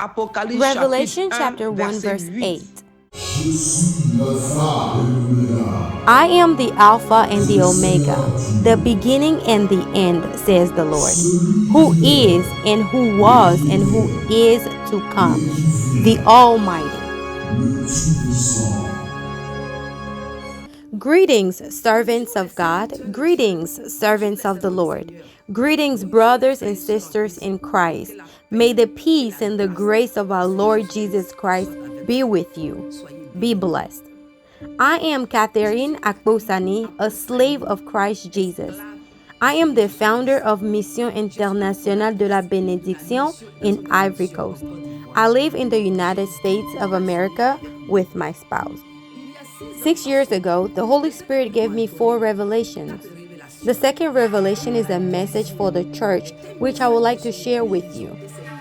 Apocalypse chapitre Revelation 1, chapter 1 verset verse 8. 8. I am the Alpha and the Omega, the beginning and the end, says the Lord, who is and who was and who is to come, the Almighty. Greetings, servants of God. Greetings, servants of the Lord. Greetings, brothers and sisters in Christ. May the peace and the grace of our Lord Jesus Christ be with you. Be blessed. I am Catherine Akbosani, a slave of Christ Jesus. I am the founder of Mission Internationale de la Bénédiction in Ivory Coast. I live in the United States of America with my spouse. 6 years ago, the Holy Spirit gave me 4 revelations. The second revelation is a message for the church, which I would like to share with you.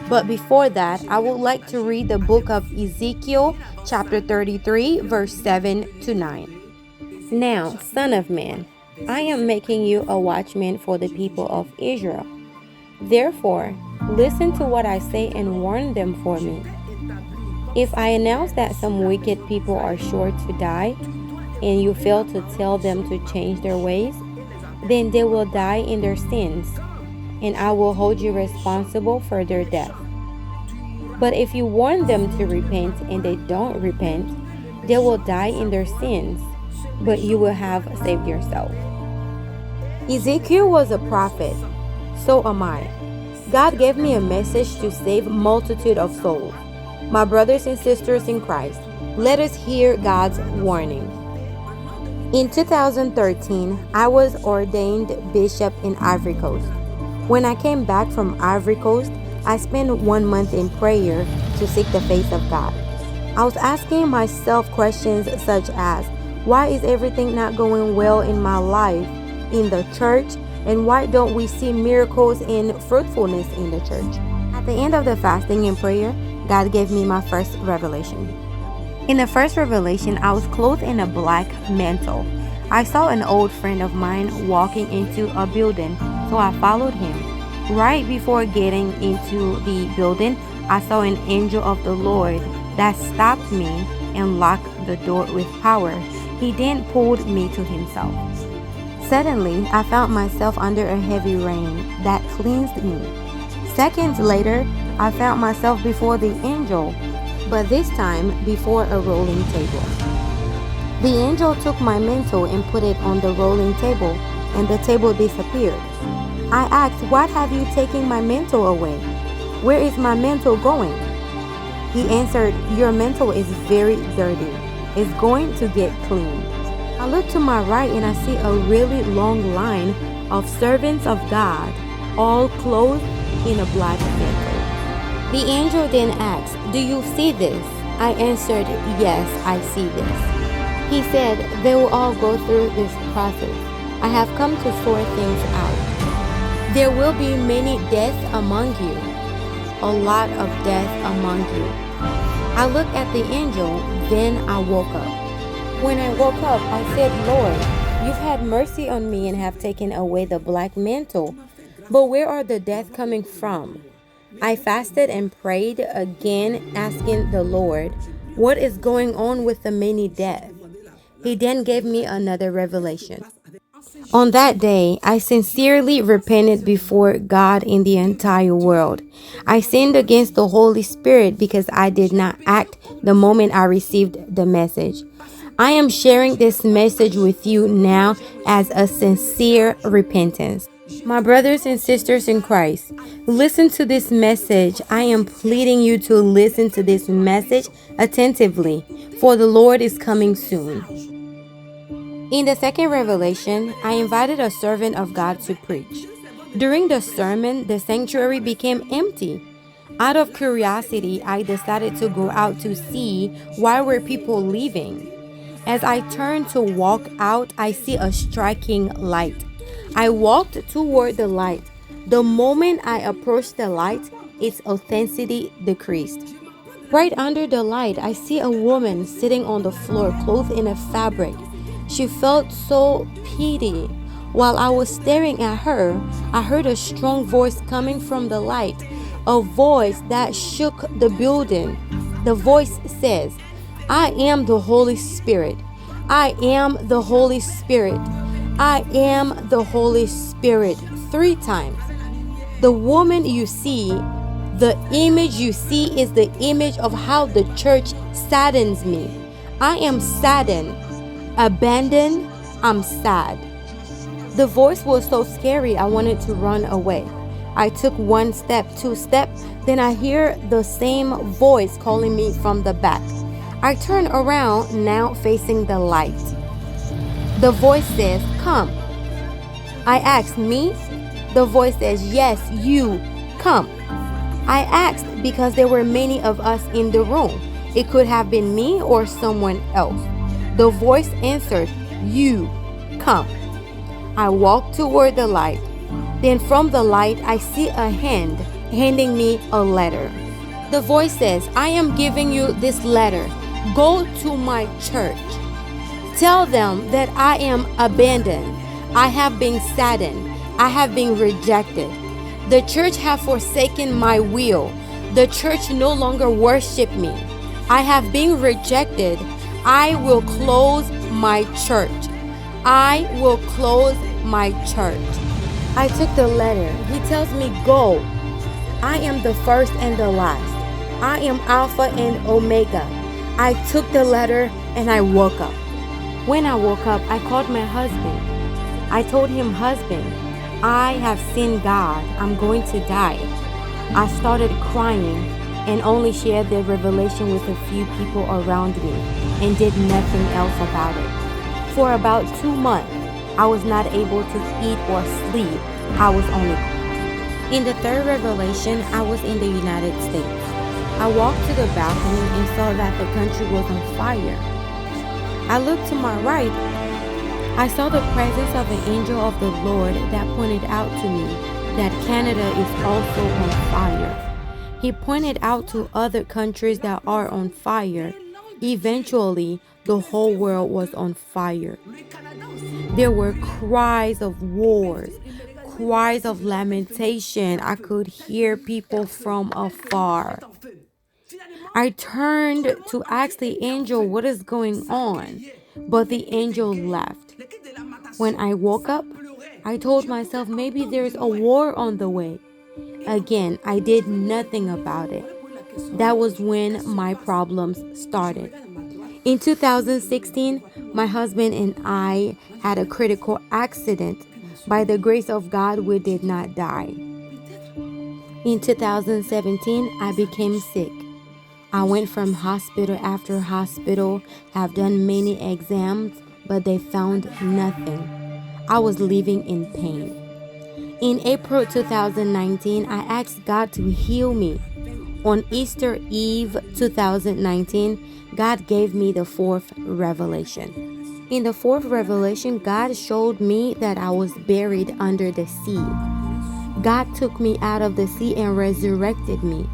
But before that, I would like to read the book of Ezekiel, chapter 33, verse 7 to 9. Now, Son of Man, I am making you a watchman for the people of Israel. Therefore, listen to what I say and warn them for me. If I announce that some wicked people are sure to die, and you fail to tell them to change their ways, then they will die in their sins, and I will hold you responsible for their death. But if you warn them to repent and they don't repent, they will die in their sins, but you will have saved yourself. Ezekiel was a prophet, so am I. God gave me a message to save multitude of souls. My brothers and sisters in Christ, let us hear God's warning. In 2013, I was ordained bishop in Ivory Coast. When I came back from Ivory Coast, I spent 1 month in prayer to seek the face of God. I was asking myself questions such as, why is everything not going well in my life, in the church, and why don't we see miracles and fruitfulness in the church? At the end of the fasting and prayer, God gave me my first revelation. In the first revelation, I was clothed in a black mantle. I saw an old friend of mine walking into a building, so I followed him. Right before getting into the building, I saw an angel of the Lord that stopped me and locked the door with power. He then pulled me to himself. Suddenly, I found myself under a heavy rain that cleansed me. Seconds later, I found myself before the angel, but this time before a rolling table. The angel took my mantle and put it on the rolling table, and the table disappeared. I asked, "What have you taken my mantle away? Where is my mantle going?" He answered, "Your mantle is very dirty. It's going to get clean." I look to my right and I see a really long line of servants of God, all clothed in a black mantle. The angel then asked, "Do you see this?" I answered, "Yes, I see this." He said, "They will all go through this process. I have come to sort things out. There will be many deaths among you, a lot of death among you." I looked at the angel, then I woke up. When I woke up, I said, "Lord, you've had mercy on me and have taken away the black mantle, but where are the deaths coming from?" I fasted and prayed again, asking the Lord, "What is going on with the many deaths?" He then gave me another revelation. On that day, I sincerely repented before God in the entire world. I sinned against the Holy Spirit because I did not act the moment I received the message. I am sharing this message with you now as a sincere repentance. My brothers and sisters in Christ, listen to this message. I am pleading you to listen to this message attentively, for the Lord is coming soon. In the second revelation, I invited a servant of God to preach. During the sermon, the sanctuary became empty. Out of curiosity, I decided to go out to see why were people leaving. As I turned to walk out, I see a striking light. I walked toward the light. The moment I approached the light, its authenticity decreased. Right under the light, I see a woman sitting on the floor, clothed in a fabric. She felt so pity. While I was staring at her, I heard a strong voice coming from the light. a voice that shook the building. The voice says, I am the Holy Spirit. I am the Holy Spirit. I am the Holy Spirit. 3 times. The woman you see, the image you see is the image of how the church saddens me. I am saddened, abandoned, I'm sad. The voice was so scary, I wanted to run away. I took 1 step, 2 steps, then I hear the same voice calling me from the back. I turn around, now facing the light. The voice says, come. I ask, me? The voice says, yes, you, come. I asked because there were many of us in the room. It could have been me or someone else. The voice answered, you, come. I walk toward the light. Then from the light, I see a hand handing me a letter. The voice says, I am giving you this letter. Go to my church. Tell them that I am abandoned. I have been saddened. I have been rejected. The church have forsaken my will. The church no longer worship me. I have been rejected. I will close my church. I will close my church. I took the letter. He tells me, go. I am the first and the last. I am Alpha and Omega. I took the letter and I woke up. When I woke up, I called my husband. I told him, husband, I have sinned God. I'm going to die. I started crying and only shared the revelation with a few people around me and did nothing else about it. For about 2 months, I was not able to eat or sleep. I was only crying. In the 3rd revelation, I was in the United States. I walked to the balcony and saw that the country was on fire. I looked to my right. I saw the presence of an angel of the Lord that pointed out to me that Canada is also on fire. He pointed out to other countries that are on fire. Eventually, the whole world was on fire. There were cries of wars, cries of lamentation. I could hear people from afar. I turned to ask the angel what is going on, but the angel left. When I woke up, I told myself maybe there's a war on the way. Again, I did nothing about it. That was when my problems started. In 2016, my husband and I had a critical accident. By the grace of God, we did not die. In 2017, I became sick. I went from hospital after hospital, have done many exams, but they found nothing. I was living in pain. In April 2019, I asked God to heal me. On Easter Eve 2019, God gave me the 4th revelation. In the 4th revelation, God showed me that I was buried under the sea. God took me out of the sea and resurrected me.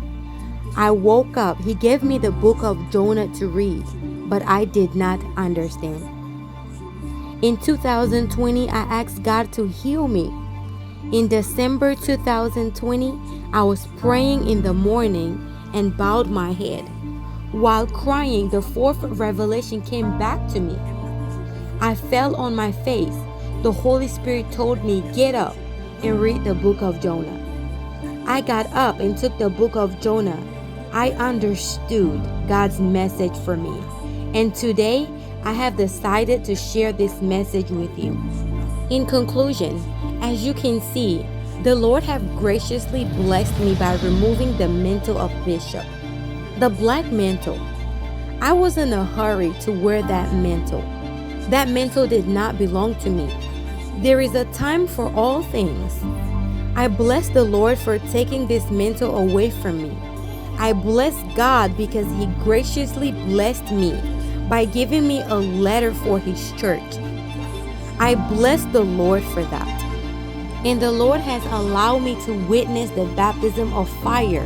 I woke up. He gave me the book of Jonah to read, but I did not understand. In 2020, I asked God to heal me. In December 2020, I was praying in the morning and bowed my head. While crying, the 4th revelation came back to me. I fell on my face. The Holy Spirit told me, get up and read the book of Jonah. I got up and took the book of Jonah. I understood God's message for me. And today, I have decided to share this message with you. In conclusion, as you can see, the Lord have graciously blessed me by removing the mantle of bishop, the black mantle. I was in a hurry to wear that mantle. That mantle did not belong to me. There is a time for all things. I bless the Lord for taking this mantle away from me. I bless God because He graciously blessed me by giving me a letter for His church. I bless the Lord for that. And the Lord has allowed me to witness the baptism of fire.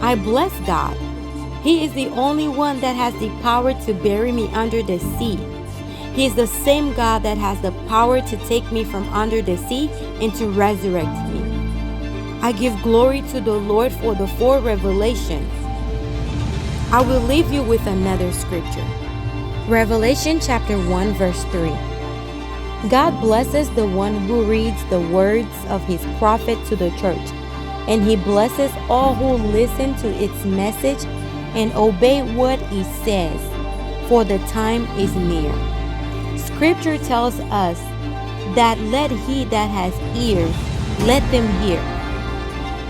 I bless God. He is the only one that has the power to bury me under the sea. He is the same God that has the power to take me from under the sea and to resurrect me. I give glory to the Lord for the four revelations. I will leave you with another scripture. Revelation chapter 1 verse 3. God blesses the one who reads the words of his prophet to the church, and he blesses all who listen to its message and obey what it says, for the time is near. Scripture tells us that let he that has ears, let them hear.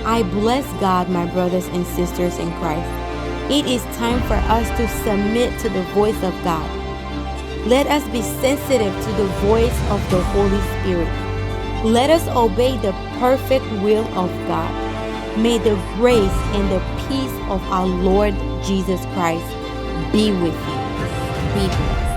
I bless God, my brothers and sisters in Christ. It is time for us to submit to the voice of God. Let us be sensitive to the voice of the Holy Spirit. Let us obey the perfect will of God. May the grace and the peace of our Lord Jesus Christ be with you. Be blessed.